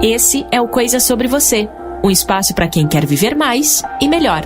Esse é o Coisa Sobre Você, um espaço para quem quer viver mais e melhor.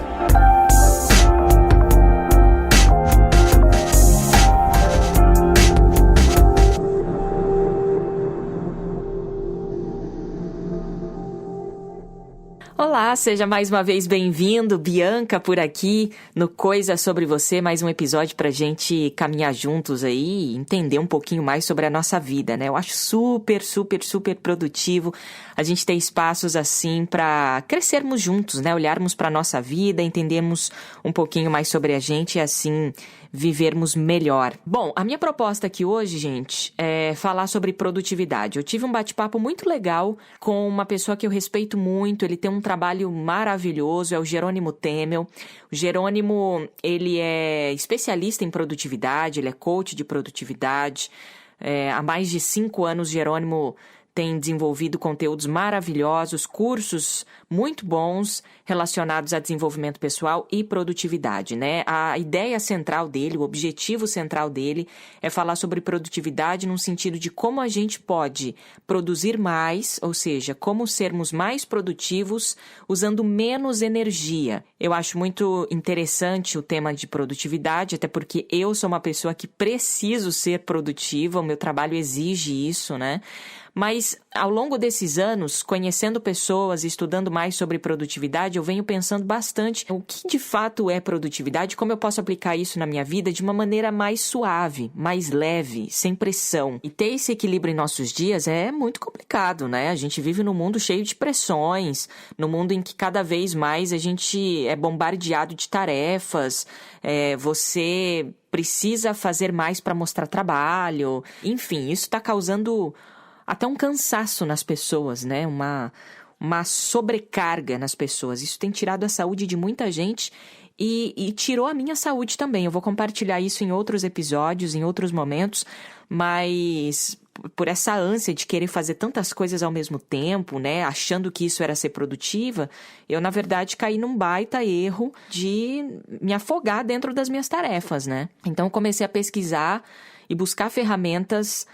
Olá, seja mais uma vez bem-vindo, Bianca por aqui no Coisa Sobre Você, mais um episódio pra gente caminhar juntos aí e entender um pouquinho mais sobre a nossa vida, né? Eu acho super produtivo a gente ter espaços assim pra crescermos juntos, né? Olharmos pra nossa vida, entendermos um pouquinho mais sobre a gente e assim vivermos melhor. Bom, a minha proposta aqui hoje, gente, é falar sobre produtividade. Eu tive um bate-papo muito legal com uma pessoa que eu respeito muito, ele tem um trabalho maravilhoso, é o Jerônimo Temel. O Jerônimo, ele é especialista em produtividade, ele é coach de produtividade. Há mais de 5 anos, Jerônimo tem desenvolvido conteúdos maravilhosos, cursos muito bons relacionados a desenvolvimento pessoal e produtividade, né? A ideia central dele, o objetivo central dele é falar sobre produtividade no sentido de como a gente pode produzir mais, ou seja, como sermos mais produtivos usando menos energia. Eu acho muito interessante o tema de produtividade, até porque eu sou uma pessoa que preciso ser produtiva, o meu trabalho exige isso, né? Mas, ao longo desses anos, conhecendo pessoas, estudando mais sobre produtividade, eu venho pensando bastante o que de fato é produtividade, como eu posso aplicar isso na minha vida de uma maneira mais suave, mais leve, sem pressão. E ter esse equilíbrio em nossos dias é muito complicado, né? A gente vive num mundo cheio de pressões, num mundo em que cada vez mais a gente é bombardeado de tarefas, você precisa fazer mais para mostrar trabalho, enfim, isso está causando até um cansaço nas pessoas, né? Uma sobrecarga nas pessoas. Isso tem tirado a saúde de muita gente e tirou a minha saúde também. Eu vou compartilhar isso em outros episódios, em outros momentos, mas por essa ânsia de querer fazer tantas coisas ao mesmo tempo, né? Achando que isso era ser produtiva, eu, na verdade, caí num baita erro de me afogar dentro das minhas tarefas, né? Então, eu comecei a pesquisar e buscar ferramentas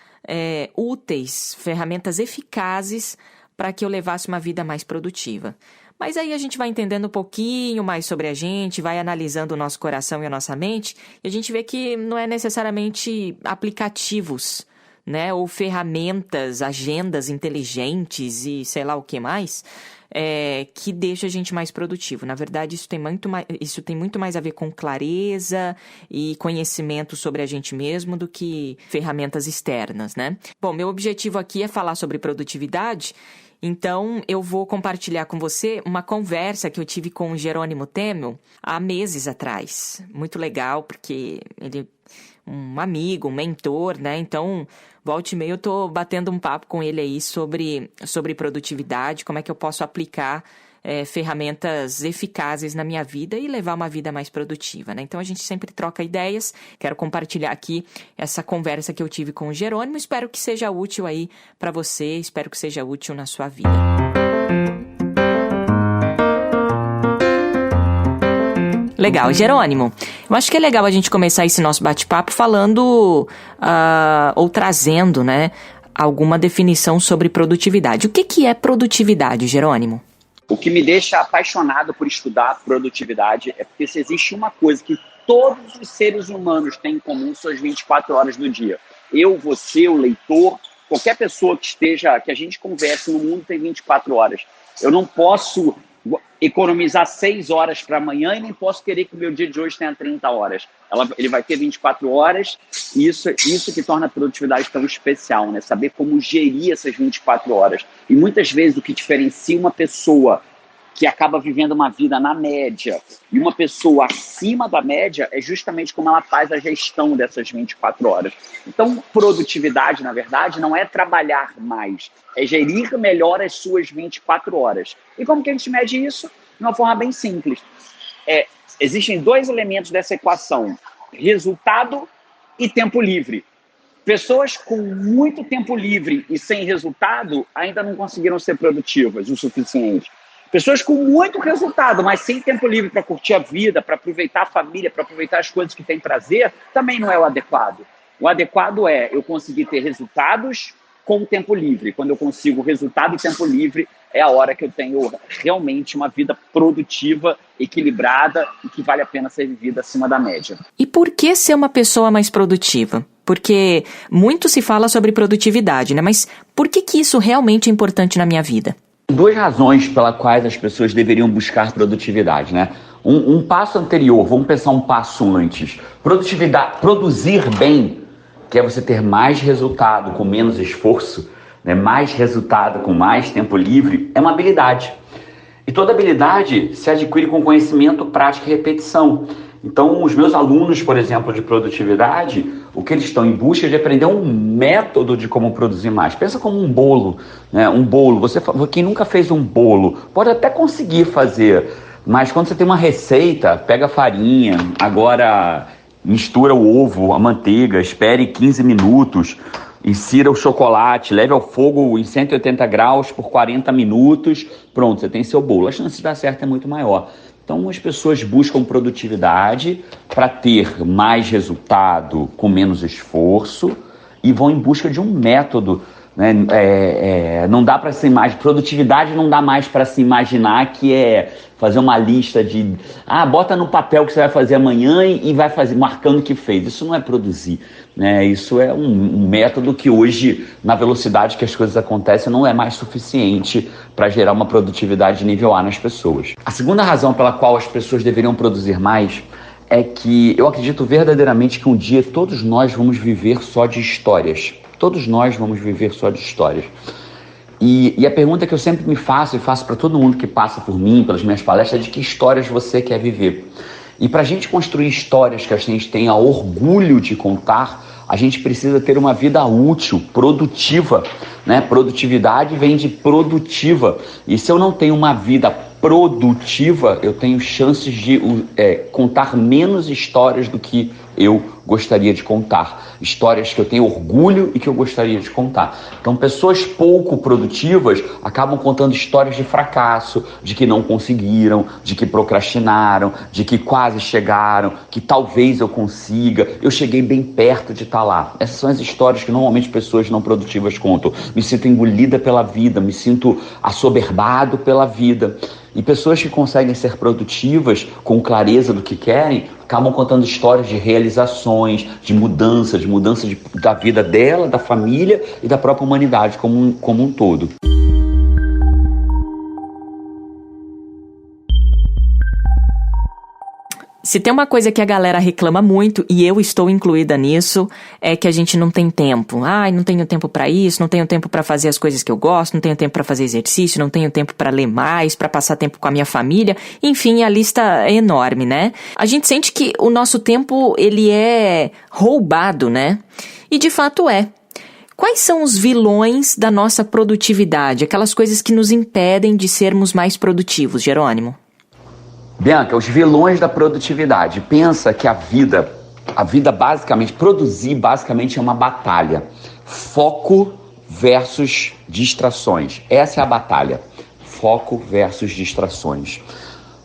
úteis, ferramentas eficazes para que eu levasse uma vida mais produtiva. Mas aí a gente vai entendendo um pouquinho mais sobre a gente, vai analisando o nosso coração e a nossa mente, e a gente vê que não é necessariamente aplicativos, né, ou ferramentas, agendas inteligentes e sei lá o que mais, que deixa a gente mais produtivo. Na verdade, isso tem muito mais a ver com clareza e conhecimento sobre a gente mesmo do que ferramentas externas, né? Bom, meu objetivo aqui é falar sobre produtividade, então eu vou compartilhar com você uma conversa que eu tive com o Jerônimo Temel há meses atrás. Muito legal, porque ele um amigo, um mentor, né? Então, volta e meia eu tô batendo um papo com ele aí sobre produtividade, como é que eu posso aplicar ferramentas eficazes na minha vida e levar uma vida mais produtiva, né? Então, a gente sempre troca ideias. Quero compartilhar aqui essa conversa que eu tive com o Jerônimo. Espero que seja útil aí para você, espero que seja útil na sua vida. Legal, Jerônimo, eu acho que é legal a gente começar esse nosso bate-papo falando ou trazendo, né, alguma definição sobre produtividade. O que é produtividade, Jerônimo? O que me deixa apaixonado por estudar produtividade é porque se existe uma coisa que todos os seres humanos têm em comum são as 24 horas do dia. Eu, você, o leitor, qualquer pessoa que a gente converse no mundo tem 24 horas. Eu não posso economizar 6 horas para amanhã e nem posso querer que o meu dia de hoje tenha 30 horas. Ele vai ter 24 horas e isso que torna a produtividade tão especial, né? Saber como gerir essas 24 horas. E muitas vezes o que diferencia uma pessoa que acaba vivendo uma vida na média e uma pessoa acima da média é justamente como ela faz a gestão dessas 24 horas. Então, produtividade, na verdade, não é trabalhar mais, é gerir melhor as suas 24 horas. E como que a gente mede isso? De uma forma bem simples. Existem 2 elementos dessa equação, resultado e tempo livre. Pessoas com muito tempo livre e sem resultado ainda não conseguiram ser produtivas o suficiente. Pessoas com muito resultado, mas sem tempo livre para curtir a vida, para aproveitar a família, para aproveitar as coisas que têm prazer, também não é o adequado. O adequado é eu conseguir ter resultados com o tempo livre. Quando eu consigo resultado e tempo livre, é a hora que eu tenho realmente uma vida produtiva, equilibrada e que vale a pena ser vivida acima da média. E por que ser uma pessoa mais produtiva? Porque muito se fala sobre produtividade, né? Mas por que isso realmente é importante na minha vida? Duas razões pelas quais as pessoas deveriam buscar produtividade, né? Um passo anterior, vamos pensar um passo antes. Produtividade, produzir bem, que é você ter mais resultado com menos esforço, né? Mais resultado com mais tempo livre, é uma habilidade. E toda habilidade se adquire com conhecimento, prática e repetição. Então, os meus alunos, por exemplo, de produtividade, o que eles estão em busca é de aprender um método de como produzir mais. Pensa como um bolo, né? Um bolo. Quem nunca fez um bolo pode até conseguir fazer, mas quando você tem uma receita, pega a farinha, agora mistura o ovo, a manteiga, espere 15 minutos, insira o chocolate, leve ao fogo em 180 graus por 40 minutos, pronto, você tem seu bolo. A chance de dar certo é muito maior. Então, as pessoas buscam produtividade para ter mais resultado com menos esforço e vão em busca de um método, né? Não dá para se imaginar, produtividade não dá mais para se imaginar que é fazer uma lista de, bota no papel o que você vai fazer amanhã e vai fazer, marcando o que fez. Isso não é produzir, né? Isso é um método que hoje, na velocidade que as coisas acontecem, não é mais suficiente para gerar uma produtividade de nível A nas pessoas. A segunda razão pela qual as pessoas deveriam produzir mais é que eu acredito verdadeiramente que um dia todos nós vamos viver só de histórias. Todos nós vamos viver só de histórias. E a pergunta que eu sempre me faço e faço para todo mundo que passa por mim, pelas minhas palestras, é de que histórias você quer viver. E para a gente construir histórias que a gente tenha orgulho de contar, a gente precisa ter uma vida útil, produtiva, né? Produtividade vem de produtiva. E se eu não tenho uma vida produtiva, eu tenho chances de contar menos histórias do que eu gostaria de contar. Histórias que eu tenho orgulho e que eu gostaria de contar. Então, pessoas pouco produtivas acabam contando histórias de fracasso, de que não conseguiram, de que procrastinaram, de que quase chegaram, que talvez eu consiga, eu cheguei bem perto de estar lá. Essas são as histórias que normalmente pessoas não produtivas contam. Me sinto engolida pela vida, me sinto assoberbado pela vida. E pessoas que conseguem ser produtivas, com clareza do que querem, acabam contando histórias de realizações, de mudança da vida dela, da família e da própria humanidade como um todo. Se tem uma coisa que a galera reclama muito, e eu estou incluída nisso, é que a gente não tem tempo. Não tenho tempo pra isso, não tenho tempo pra fazer as coisas que eu gosto, não tenho tempo pra fazer exercício, não tenho tempo pra ler mais, pra passar tempo com a minha família. Enfim, a lista é enorme, né? A gente sente que o nosso tempo, ele é roubado, né? E de fato é. Quais são os vilões da nossa produtividade? Aquelas coisas que nos impedem de sermos mais produtivos, Jerônimo? Bianca, os vilões da produtividade. Pensa que a vida basicamente, produzir basicamente é uma batalha. Foco versus distrações. Essa é a batalha. Foco versus distrações.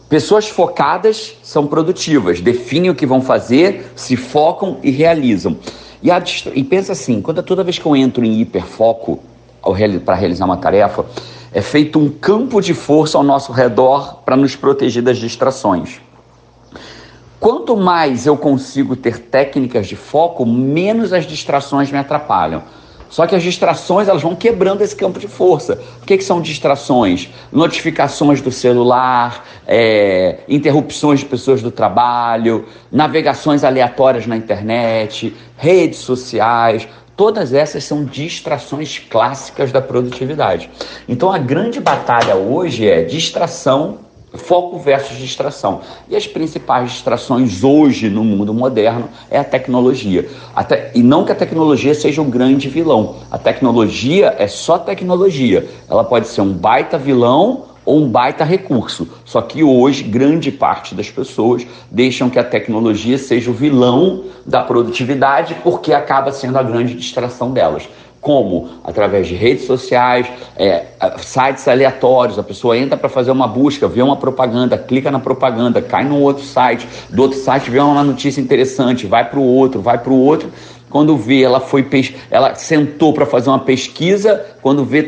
Pessoas focadas são produtivas, definem o que vão fazer, se focam e realizam. E pensa assim, toda vez que eu entro em hiperfoco para realizar uma tarefa, é feito um campo de força ao nosso redor para nos proteger das distrações. Quanto mais eu consigo ter técnicas de foco, menos as distrações me atrapalham. Só que as distrações, elas vão quebrando esse campo de força. O que são distrações? Notificações do celular, interrupções de pessoas do trabalho, navegações aleatórias na internet, redes sociais. Todas essas são distrações clássicas da produtividade. Então a grande batalha hoje é distração, foco versus distração. E as principais distrações hoje no mundo moderno é a tecnologia. E não que a tecnologia seja um grande vilão. A tecnologia é só tecnologia. Ela pode ser um baita vilão ou um baita recurso. Só que hoje, grande parte das pessoas deixam que a tecnologia seja o vilão da produtividade porque acaba sendo a grande distração delas. Como? Através de redes sociais, sites aleatórios. A pessoa entra para fazer uma busca, vê uma propaganda, clica na propaganda, cai num outro site, do outro site vê uma notícia interessante, vai para o outro. quando vê, ela sentou para fazer uma pesquisa, quando vê,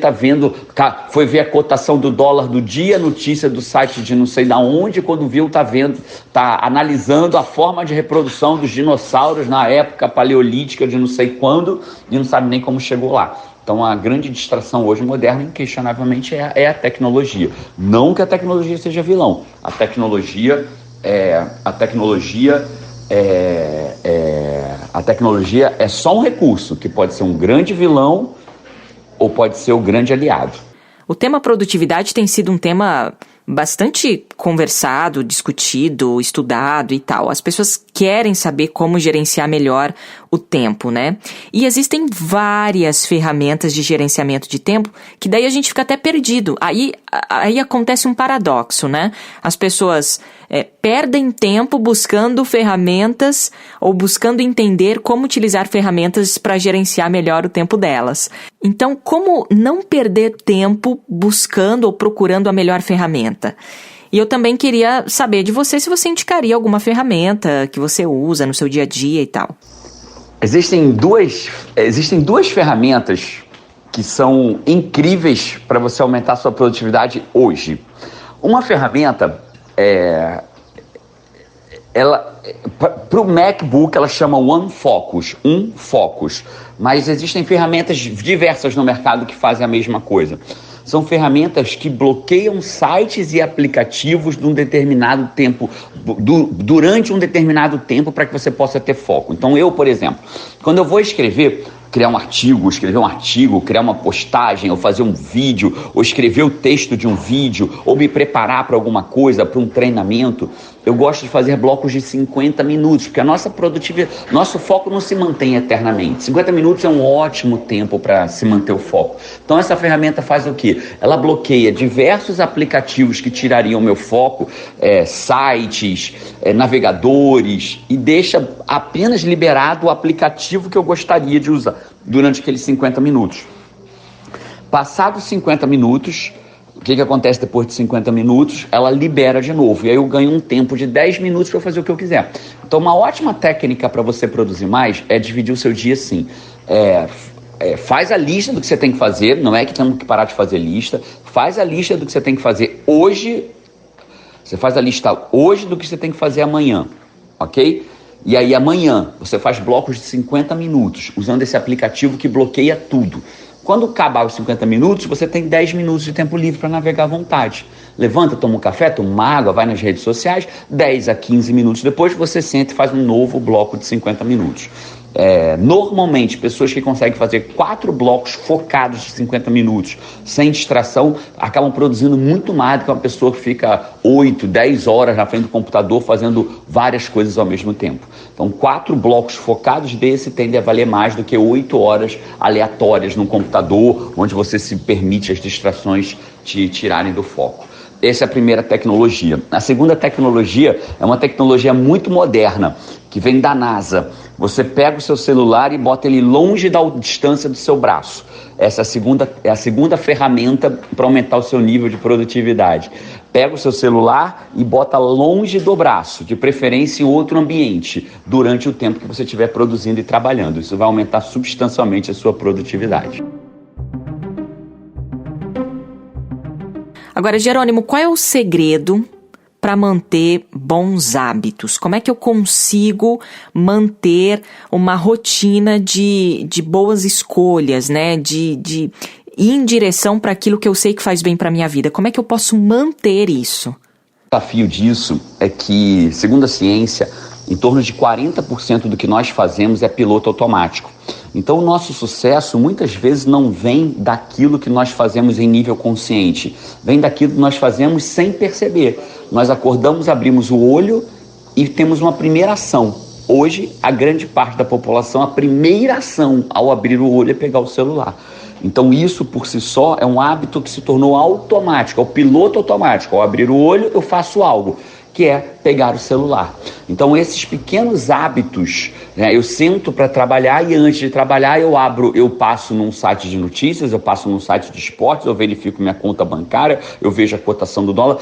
foi ver a cotação do dólar do dia, notícia do site de não sei da onde, quando viu, tá analisando a forma de reprodução dos dinossauros na época paleolítica de não sei quando, e não sabe nem como chegou lá. Então, a grande distração hoje moderna, inquestionavelmente, é a tecnologia. Não que a tecnologia seja vilão. A tecnologia é só um recurso que pode ser um grande vilão ou pode ser o grande aliado. O tema produtividade tem sido um tema bastante conversado, discutido, estudado e tal. As pessoas querem saber como gerenciar melhor o tempo, né? E existem várias ferramentas de gerenciamento de tempo que daí a gente fica até perdido. Aí acontece um paradoxo, né? As pessoas perdem tempo buscando ferramentas ou buscando entender como utilizar ferramentas para gerenciar melhor o tempo delas. Então, como não perder tempo buscando ou procurando a melhor ferramenta? E eu também queria saber de você se você indicaria alguma ferramenta que você usa no seu dia a dia e tal. Existem duas ferramentas que são incríveis para você aumentar a sua produtividade hoje. Uma ferramenta para o MacBook ela chama OneFocus, mas existem ferramentas diversas no mercado que fazem a mesma coisa. São ferramentas que bloqueiam sites e aplicativos de um determinado tempo, durante um determinado tempo, para que você possa ter foco. Então eu, por exemplo, quando eu vou escrever um artigo, criar uma postagem, ou fazer um vídeo, ou escrever o texto de um vídeo, ou me preparar para alguma coisa, para um treinamento, eu gosto de fazer blocos de 50 minutos, porque a nossa produtividade, nosso foco não se mantém eternamente. 50 minutos é um ótimo tempo para se manter o foco. Então essa ferramenta faz o quê? Ela bloqueia diversos aplicativos que tirariam o meu foco, sites, navegadores, e deixa apenas liberado o aplicativo que eu gostaria de usar durante aqueles 50 minutos. Passados 50 minutos, o que acontece depois de 50 minutos? Ela libera de novo, e aí eu ganho um tempo de 10 minutos para fazer o que eu quiser. Então uma ótima técnica para você produzir mais é dividir o seu dia assim. Faz a lista do que você tem que fazer, não é que temos que parar de fazer lista, faz a lista do que você tem que fazer hoje, você faz a lista hoje do que você tem que fazer amanhã, ok? E aí amanhã você faz blocos de 50 minutos, usando esse aplicativo que bloqueia tudo. Quando acabar os 50 minutos, você tem 10 minutos de tempo livre para navegar à vontade. Levanta, toma um café, toma uma água, vai nas redes sociais, 10 a 15 minutos depois você senta e faz um novo bloco de 50 minutos. Normalmente, pessoas que conseguem fazer 4 blocos focados de 50 minutos, sem distração, acabam produzindo muito mais do que uma pessoa que fica 8, 10 horas na frente do computador fazendo várias coisas ao mesmo tempo. Então, 4 blocos focados desse tendem a valer mais do que 8 horas aleatórias no computador, onde você se permite as distrações te tirarem do foco. Essa é a primeira tecnologia. A segunda tecnologia é uma tecnologia muito moderna, que vem da NASA. Você pega o seu celular e bota ele longe da distância do seu braço. Essa é a segunda ferramenta para aumentar o seu nível de produtividade. Pega o seu celular e bota longe do braço, de preferência em outro ambiente, durante o tempo que você estiver produzindo e trabalhando. Isso vai aumentar substancialmente a sua produtividade. Agora, Jerônimo, qual é o segredo para manter bons hábitos? Como é que eu consigo manter uma rotina de boas escolhas, né? De ir em direção para aquilo que eu sei que faz bem para a minha vida? Como é que eu posso manter isso? O desafio disso é que, segundo a ciência, em torno de 40% do que nós fazemos é piloto automático. Então, o nosso sucesso muitas vezes não vem daquilo que nós fazemos em nível consciente, vem daquilo que nós fazemos sem perceber. Nós acordamos, abrimos o olho e temos uma primeira ação. Hoje, a grande parte da população, a primeira ação ao abrir o olho é pegar o celular. Então, isso por si só é um hábito que se tornou automático, é o piloto automático. Ao abrir o olho, eu faço algo, que é pegar o celular. Então, esses pequenos hábitos né? Eu sento para trabalhar e antes de trabalhar eu passo num site de notícias, eu passo num site de esportes, eu verifico minha conta bancária, eu vejo a cotação do dólar.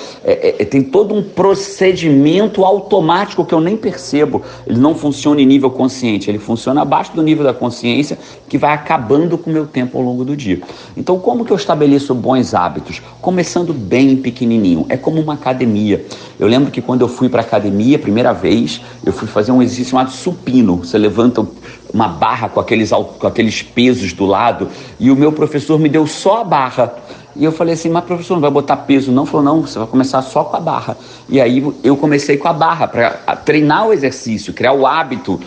Tem todo um procedimento automático que eu nem percebo. Ele não funciona em nível consciente, ele funciona abaixo do nível da consciência, que vai acabando com o meu tempo ao longo do dia. Então, como que eu estabeleço bons hábitos? Começando bem pequenininho. É como uma academia. Eu lembro que quando eu fui para a academia, a primeira vez, eu fui fazer um exercício chamado supino. Você levanta uma barra com aqueles pesos do lado, e o meu professor me deu só a barra. E eu falei assim, mas professor, não vai botar peso não? Ele falou, não, você vai começar só com a barra. E aí eu comecei com a barra, para treinar o exercício, criar o hábito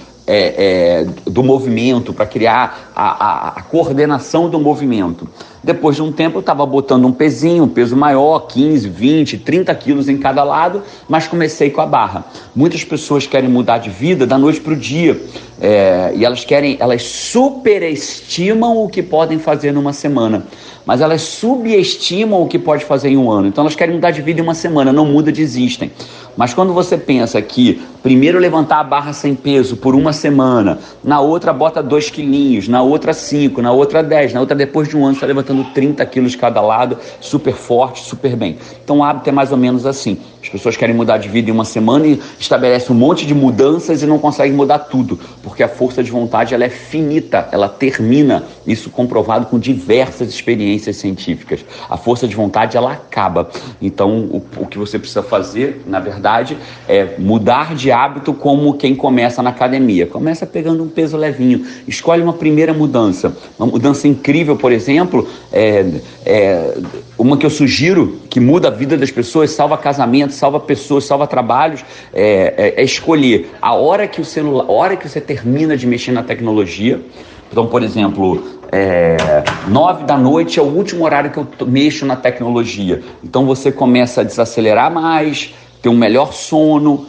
do movimento, para criar a coordenação do movimento. Depois de um tempo eu estava botando um peso maior, 15, 20, 30 quilos em cada lado, mas comecei com a barra. Muitas pessoas querem mudar de vida da noite para o dia, e elas superestimam o que podem fazer numa semana, mas elas subestimam o que pode fazer em um ano. Então elas querem mudar de vida em uma semana, não muda, desistem. Mas quando você pensa que primeiro levantar a barra sem peso por uma semana, na outra bota 2 quilinhos, na outra 5, na outra 10, na outra depois de um ano você está levantando 30 quilos de cada lado, super forte, super bem. Então o hábito é mais ou menos assim. As pessoas querem mudar de vida em uma semana e estabelecem um monte de mudanças e não conseguem mudar tudo, porque a força de vontade ela é finita, ela termina, isso comprovado com diversas experiências científicas. A força de vontade ela acaba. Então o que você precisa fazer, na verdade, é mudar de hábito como quem começa na academia. Começa pegando um peso levinho, escolhe uma primeira mudança. Uma mudança incrível, por exemplo, uma que eu sugiro, que muda a vida das pessoas, salva casamentos, salva pessoas, salva trabalhos, é escolher a hora que você termina de mexer na tecnologia. Então, por exemplo, 9 da noite é o último horário que eu mexo na tecnologia. Então você começa a desacelerar mais, ter um melhor sono,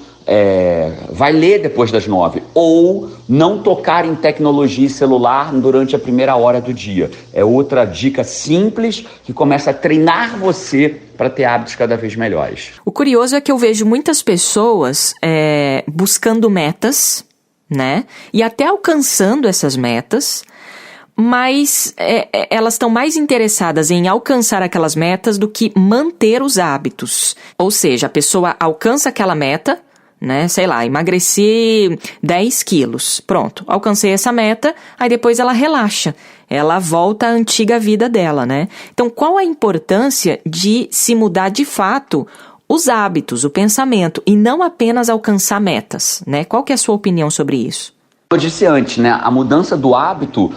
vai ler depois das 9, ou não tocar em tecnologia e celular durante a primeira hora do dia. É outra dica simples que começa a treinar você para ter hábitos cada vez melhores. O curioso é que eu vejo muitas pessoas buscando metas, né? E até alcançando essas metas, mas elas estão mais interessadas em alcançar aquelas metas do que manter os hábitos. Ou seja, a pessoa alcança aquela meta, né? Sei lá, emagreci 10 quilos. Pronto, alcancei essa meta, aí depois ela relaxa. Ela volta à antiga vida dela, né? Então, qual a importância de se mudar de fato os hábitos, o pensamento, e não apenas alcançar metas, né? Qual que é a sua opinião sobre isso? Eu disse antes, né? A mudança do hábito,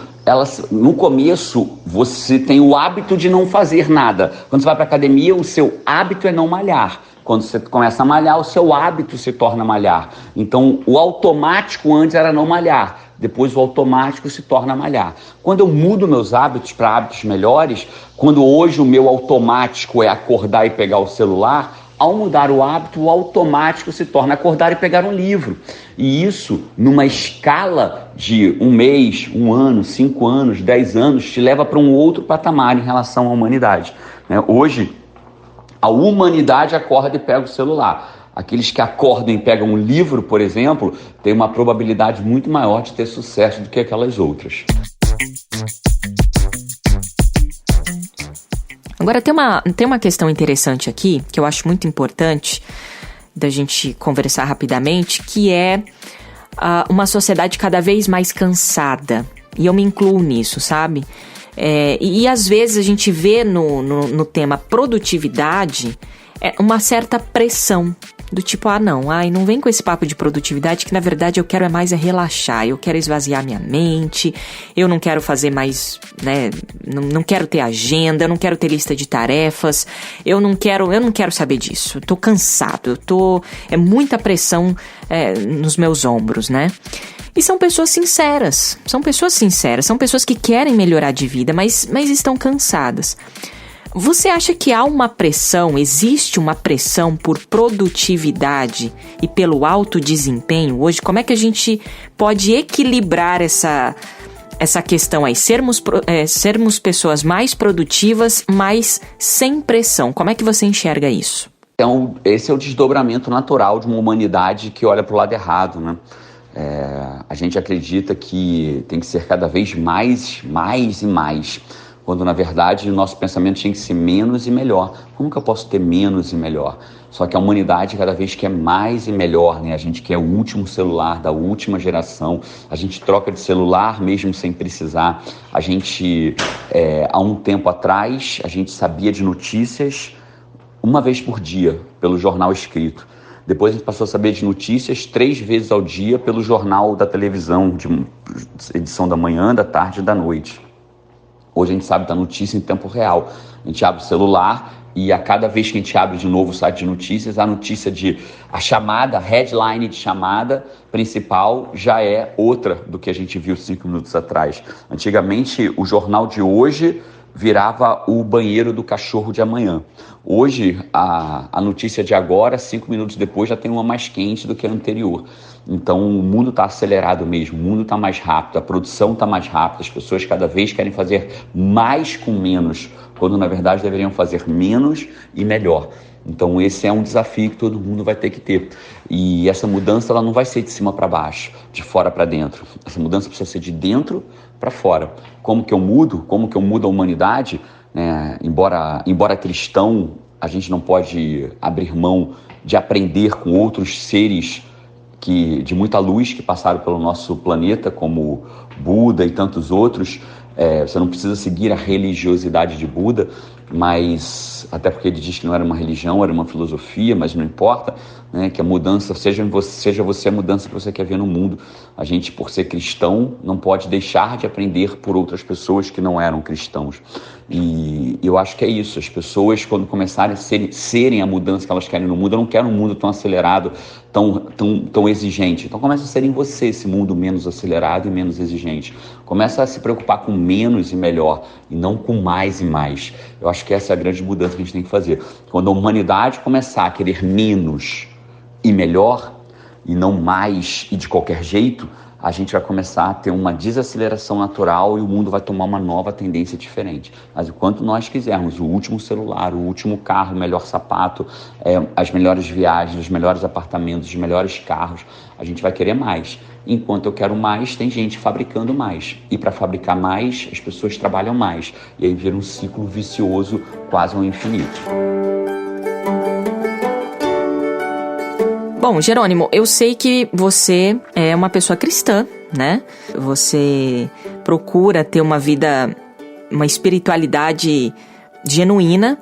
no começo, você tem o hábito de não fazer nada. Quando você vai para a academia, o seu hábito é não malhar. Quando você começa a malhar, o seu hábito se torna malhar. Então, o automático antes era não malhar. Depois, o automático se torna malhar. Quando eu mudo meus hábitos para hábitos melhores, quando hoje o meu automático é acordar e pegar o celular, ao mudar o hábito, o automático se torna acordar e pegar um livro. E isso, numa escala de 1 mês, 1 ano, 5 anos, 10 anos, te leva para um outro patamar em relação à humanidade. Hoje, a humanidade acorda e pega o celular. Aqueles que acordam e pegam um livro, por exemplo, têm uma probabilidade muito maior de ter sucesso do que aquelas outras. Agora, tem uma questão interessante aqui, que eu acho muito importante da gente conversar rapidamente, que é uma sociedade cada vez mais cansada. E eu me incluo nisso, sabe? E às vezes a gente vê no tema produtividade uma certa pressão. Do tipo, não vem com esse papo de produtividade, que na verdade eu quero mais relaxar, eu quero esvaziar minha mente, eu não quero fazer mais, né, não quero ter agenda, eu não quero ter lista de tarefas, eu não quero saber disso, eu tô cansado, é muita pressão nos meus ombros, né? E são pessoas sinceras, são pessoas que querem melhorar de vida, mas estão cansadas. Você acha que existe uma pressão por produtividade e pelo alto desempenho hoje? Como é que a gente pode equilibrar essa questão aí? Sermos pessoas mais produtivas, mas sem pressão. Como é que você enxerga isso? Então, esse é o desdobramento natural de uma humanidade que olha para o lado errado, né? A gente acredita que tem que ser cada vez mais e mais, quando na verdade o nosso pensamento tinha que ser menos e melhor. Como que eu posso ter menos e melhor? Só que a humanidade cada vez quer mais e melhor, né? A gente quer o último celular da última geração, a gente troca de celular mesmo sem precisar. A gente, há um tempo atrás, a gente sabia de notícias uma vez por dia pelo jornal escrito. Depois a gente passou a saber de notícias 3 vezes ao dia pelo jornal da televisão, de edição da manhã, da tarde e da noite. Hoje a gente sabe da notícia em tempo real. A gente abre o celular e a cada vez que a gente abre de novo o site de notícias, a chamada, a headline de chamada principal já é outra do que a gente viu 5 minutos atrás. Antigamente, o jornal de hoje virava o banheiro do cachorro de amanhã. Hoje, a notícia de agora, 5 minutos depois, já tem uma mais quente do que a anterior. Então, o mundo está acelerado mesmo, o mundo está mais rápido, a produção está mais rápida, as pessoas cada vez querem fazer mais com menos, quando na verdade deveriam fazer menos e melhor. Então, esse é um desafio que todo mundo vai ter que ter. E essa mudança ela não vai ser de cima para baixo, de fora para dentro. Essa mudança precisa ser de dentro para fora. Como que eu mudo? Como que eu mudo a humanidade? Embora cristão, a gente não pode abrir mão de aprender com outros seres de muita luz que passaram pelo nosso planeta, como Buda e tantos outros. Você não precisa seguir a religiosidade de Buda, mas até porque ele diz que não era uma religião, era uma filosofia, mas não importa, né, que a mudança seja você a mudança que você quer ver no mundo. A gente, por ser cristão, não pode deixar de aprender por outras pessoas que não eram cristãos. E eu acho que é isso. As pessoas, quando começarem a serem a mudança que elas querem no mundo, eu não quero um mundo tão acelerado, tão exigente. Então começa a ser em você esse mundo menos acelerado e menos exigente. Começa a se preocupar com menos e melhor, e não com mais e mais. Eu acho que essa é a grande mudança que a gente tem que fazer. Quando a humanidade começar a querer menos e melhor, e não mais e de qualquer jeito, a gente vai começar a ter uma desaceleração natural e o mundo vai tomar uma nova tendência diferente. Mas enquanto nós quisermos o último celular, o último carro, o melhor sapato, as melhores viagens, os melhores apartamentos, os melhores carros, a gente vai querer mais. Enquanto eu quero mais, tem gente fabricando mais. E para fabricar mais, as pessoas trabalham mais. E aí vira um ciclo vicioso quase ao infinito. Bom, Jerônimo, eu sei que você é uma pessoa cristã, né? Você procura ter uma vida, uma espiritualidade genuína.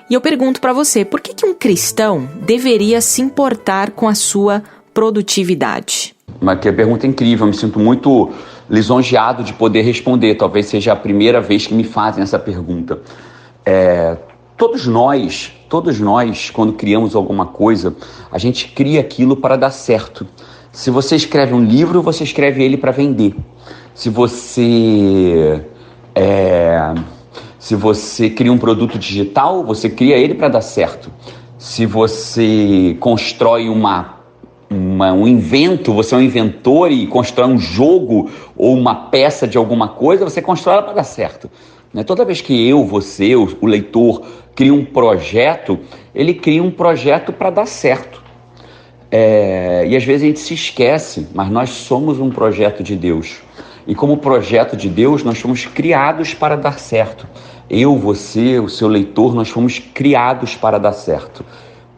E eu pergunto pra você, por que um cristão deveria se importar com a sua produtividade? Mas que pergunta incrível, eu me sinto muito lisonjeado de poder responder. Talvez seja a primeira vez que me fazem essa pergunta. Todos nós, quando criamos alguma coisa, a gente cria aquilo para dar certo. Se você escreve um livro, você escreve ele para vender. Se você cria um produto digital, você cria ele para dar certo. Se você constrói um invento, você é um inventor e constrói um jogo ou uma peça de alguma coisa, você constrói ela para dar certo. Toda vez que você, o leitor, cria um projeto, ele cria um projeto para dar certo. E às vezes a gente se esquece, mas nós somos um projeto de Deus. E como projeto de Deus, nós fomos criados para dar certo. Eu, você, o seu leitor, nós fomos criados para dar certo.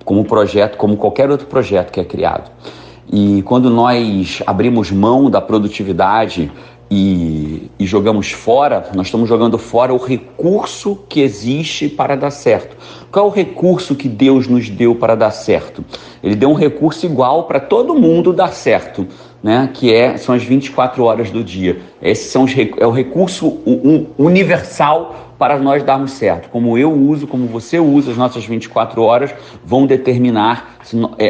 Como projeto, como qualquer outro projeto que é criado. E quando nós abrimos mão da produtividade e jogamos fora, nós estamos jogando fora o recurso que existe para dar certo. Qual é o recurso que Deus nos deu para dar certo? Ele deu um recurso igual para todo mundo dar certo, né? São as 24 horas do dia. Esse é o recurso universal para nós darmos certo. Como eu uso, como você usa, as nossas 24 horas vão determinar,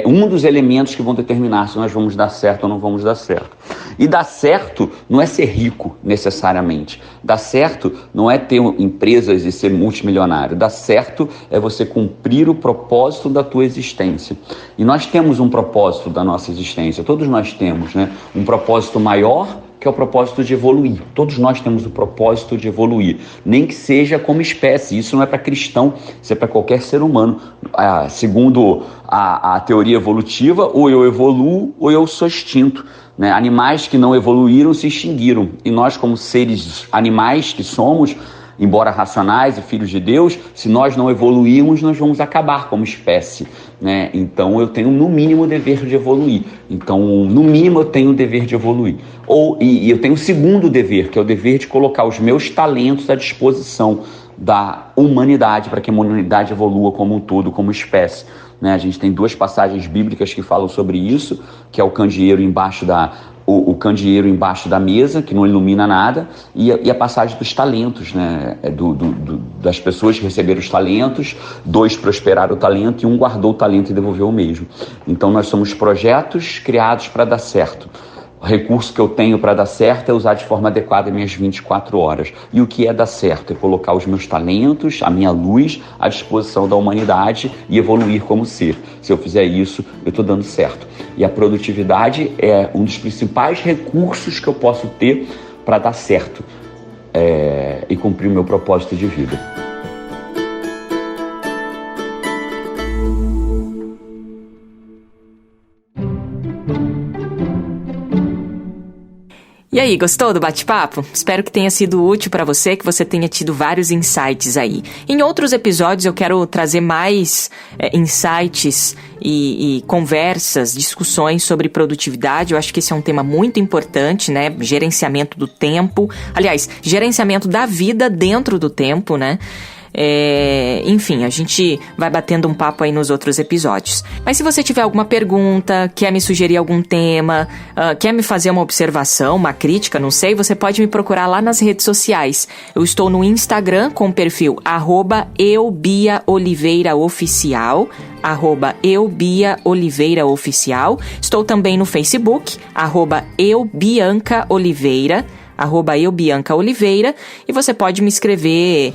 um dos elementos que vão determinar se nós vamos dar certo ou não vamos dar certo. E dar certo não é ser rico, necessariamente. Dar certo não é ter empresas e ser multimilionário. Dar certo é você cumprir o propósito da tua existência. E nós temos um propósito da nossa existência, todos nós temos, né? Um propósito maior que é o propósito de evoluir. Todos nós temos o propósito de evoluir, nem que seja como espécie. Isso não é para cristão, isso é para qualquer ser humano. Segundo a teoria evolutiva, ou eu evoluo ou eu sou extinto. Né? Animais que não evoluíram se extinguiram. E nós, como seres animais que somos, embora racionais e filhos de Deus, se nós não evoluirmos, nós vamos acabar como espécie, né? Então eu tenho no mínimo o dever de evoluir. Então, no mínimo, eu tenho o dever de evoluir. E eu tenho o segundo dever, que é o dever de colocar os meus talentos à disposição da humanidade, para que a humanidade evolua como um todo, como espécie. Né? A gente tem 2 passagens bíblicas que falam sobre isso, que é o candeeiro embaixo da mesa, que não ilumina nada, e a passagem dos talentos, né? Das pessoas que receberam os talentos, 2 prosperaram o talento e 1 guardou o talento e devolveu o mesmo. Então nós somos projetos criados para dar certo. O recurso que eu tenho para dar certo é usar de forma adequada minhas 24 horas. E o que é dar certo? É colocar os meus talentos, a minha luz, à disposição da humanidade e evoluir como ser. Se eu fizer isso, eu estou dando certo. E a produtividade é um dos principais recursos que eu posso ter para dar certo e cumprir o meu propósito de vida. E aí, gostou do bate-papo? Espero que tenha sido útil para você, que você tenha tido vários insights aí. Em outros episódios eu quero trazer mais insights e conversas, discussões sobre produtividade. Eu acho que esse é um tema muito importante, né? Gerenciamento do tempo. Aliás, gerenciamento da vida dentro do tempo, né? Enfim, a gente vai batendo um papo aí nos outros episódios. Mas se você tiver alguma pergunta, quer me sugerir algum tema, quer me fazer uma observação, uma crítica, não sei, você pode me procurar lá nas redes sociais. Eu estou no Instagram com o perfil @eubiaoliveiraoficial, @eubiaoliveiraoficial. Estou também no Facebook, @eubiancaoliveira, @eubiancaoliveira, e você pode me escrever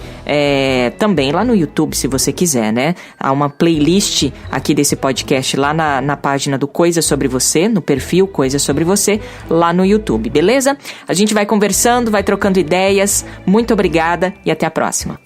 também lá no YouTube, se você quiser, né? Há uma playlist aqui desse podcast lá na página do Coisa Sobre Você, no perfil Coisa Sobre Você, lá no YouTube, beleza? A gente vai conversando, vai trocando ideias. Muito obrigada e até a próxima.